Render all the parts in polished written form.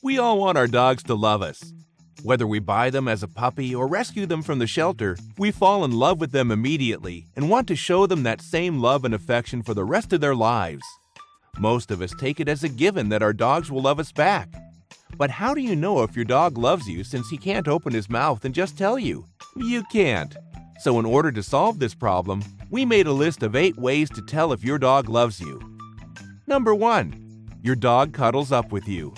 We all want our dogs to love us. Whether we buy them as a puppy or rescue them from the shelter, we fall in love with them immediately and want to show them that same love and affection for the rest of their lives. Most of us take it as a given that our dogs will love us back. But how do you know if your dog loves you since he can't open his mouth and just tell you? You can't. So in order to solve this problem, we made a list of 8 ways to tell if your dog loves you. Number 1. Your dog cuddles up with you.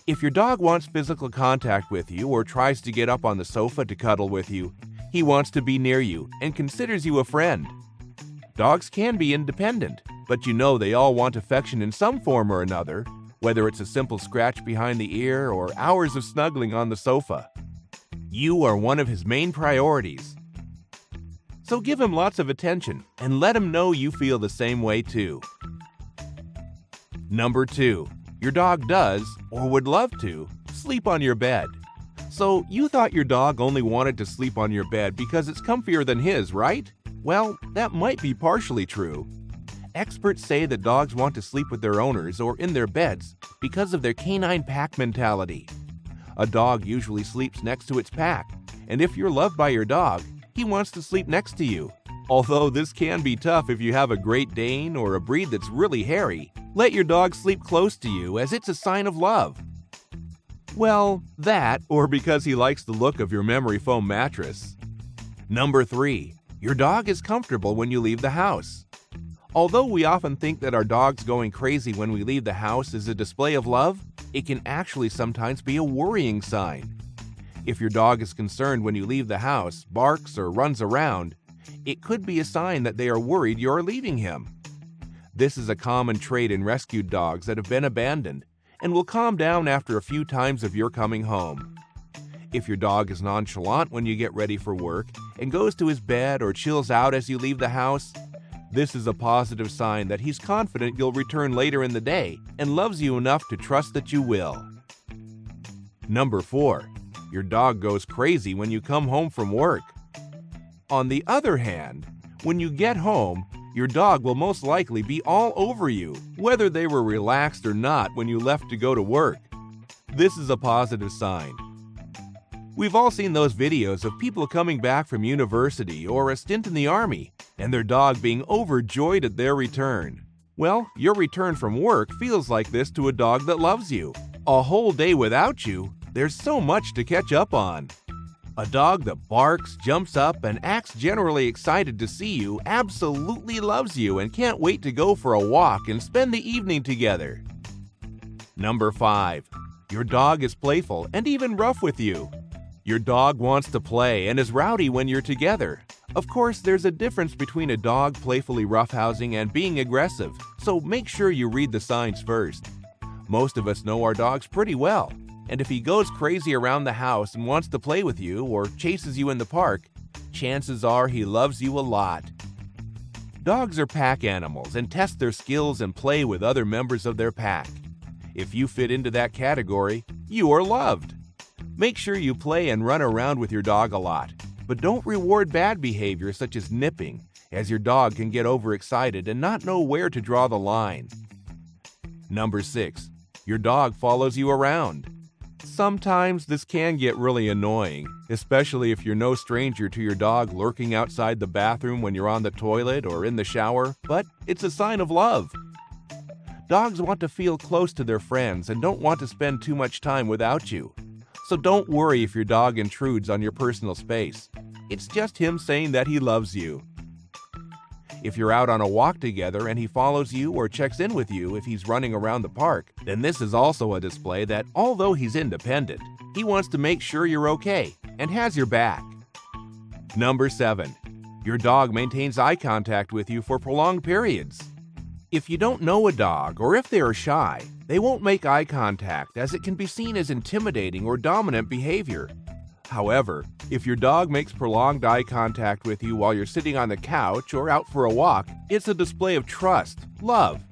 If your dog wants physical contact with you or tries to get up on the sofa to cuddle with you, he wants to be near you and considers you a friend. Dogs can be independent, but you know they all want affection in some form or another, whether it's a simple scratch behind the ear or hours of snuggling on the sofa. You are one of his main priorities. So give him lots of attention and let him know you feel the same way too. Number 2. Your dog does, or would love to, sleep on your bed. So you thought your dog only wanted to sleep on your bed because it's comfier than his, right? Well, that might be partially true. Experts say that dogs want to sleep with their owners or in their beds because of their canine pack mentality. A dog usually sleeps next to its pack, and if you're loved by your dog, he wants to sleep next to you. Although this can be tough if you have a Great Dane or a breed that's really hairy, let your dog sleep close to you as it's a sign of love. Well, that, or because he likes the look of your memory foam mattress. Number 3. Your dog is comfortable when you leave the house. Although we often think that our dog's going crazy when we leave the house is a display of love, it can actually sometimes be a worrying sign. If your dog is concerned when you leave the house, barks, or runs around, it could be a sign that they are worried you're leaving him. This is a common trait in rescued dogs that have been abandoned and will calm down after a few times of your coming home. If your dog is nonchalant when you get ready for work and goes to his bed or chills out as you leave the house, this is a positive sign that he's confident you'll return later in the day and loves you enough to trust that you will. Number 4. Your dog goes crazy when you come home from work. On the other hand, when you get home, your dog will most likely be all over you, whether they were relaxed or not when you left to go to work. This is a positive sign. We've all seen those videos of people coming back from university or a stint in the army, and their dog being overjoyed at their return. Well, your return from work feels like this to a dog that loves you. A whole day without you, there's so much to catch up on. A dog that barks, jumps up, and acts generally excited to see you absolutely loves you and can't wait to go for a walk and spend the evening together. Number 5. Your dog is playful and even rough with you. Your dog wants to play and is rowdy when you're together. Of course, there's a difference between a dog playfully roughhousing and being aggressive, so make sure you read the signs first. Most of us know our dogs pretty well, and if he goes crazy around the house and wants to play with you or chases you in the park, chances are he loves you a lot. Dogs are pack animals and test their skills and play with other members of their pack. If you fit into that category, you are loved. Make sure you play and run around with your dog a lot, but don't reward bad behavior such as nipping, as your dog can get overexcited and not know where to draw the line. Number 6. Your dog follows you around. Sometimes this can get really annoying, especially if you're no stranger to your dog lurking outside the bathroom when you're on the toilet or in the shower, but it's a sign of love. Dogs want to feel close to their friends and don't want to spend too much time without you. So don't worry if your dog intrudes on your personal space. It's just him saying that he loves you. If you're out on a walk together and he follows you or checks in with you if he's running around the park, then this is also a display that, although he's independent, he wants to make sure you're okay and has your back. Number 7. Your dog maintains eye contact with you for prolonged periods. If you don't know a dog or if they are shy, they won't make eye contact as it can be seen as intimidating or dominant behavior. However, if your dog makes prolonged eye contact with you while you're sitting on the couch or out for a walk, it's a display of trust, love,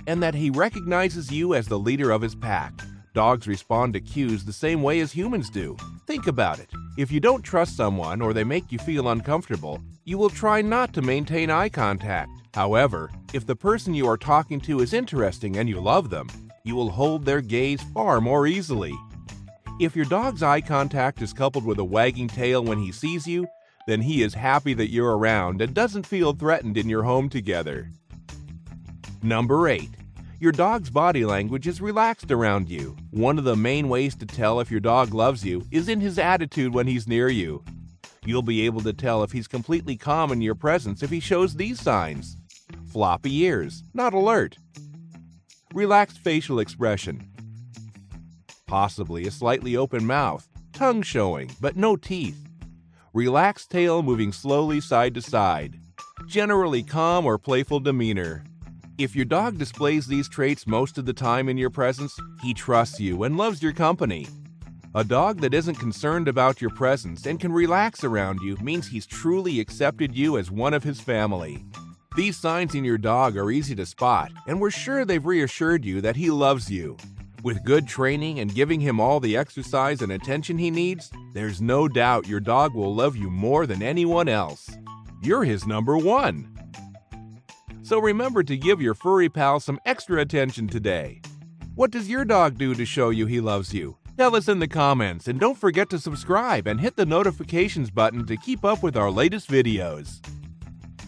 and that he recognizes you as the leader of his pack. Dogs respond to cues the same way as humans do. Think about it. If you don't trust someone or they make you feel uncomfortable, you will try not to maintain eye contact. However, if the person you are talking to is interesting and you love them, You will hold their gaze far more easily. If your dog's eye contact is coupled with a wagging tail when he sees you, then he is happy that you're around and doesn't feel threatened in your home together. Number 8. Your dog's body language is relaxed around you. One of the main ways to tell if your dog loves you is in his attitude when he's near you. You'll be able to tell if he's completely calm in your presence if he shows these signs: floppy ears, not alert; relaxed facial expression; possibly a slightly open mouth, tongue showing, but no teeth; relaxed tail moving slowly side to side; generally calm or playful demeanor. If your dog displays these traits most of the time in your presence, he trusts you and loves your company. A dog that isn't concerned about your presence and can relax around you means he's truly accepted you as one of his family. These signs in your dog are easy to spot, and we're sure they've reassured you that he loves you. With good training and giving him all the exercise and attention he needs, there's no doubt your dog will love you more than anyone else. You're his number one. So remember to give your furry pal some extra attention today. What does your dog do to show you he loves you? Tell us in the comments, and don't forget to subscribe and hit the notifications button to keep up with our latest videos.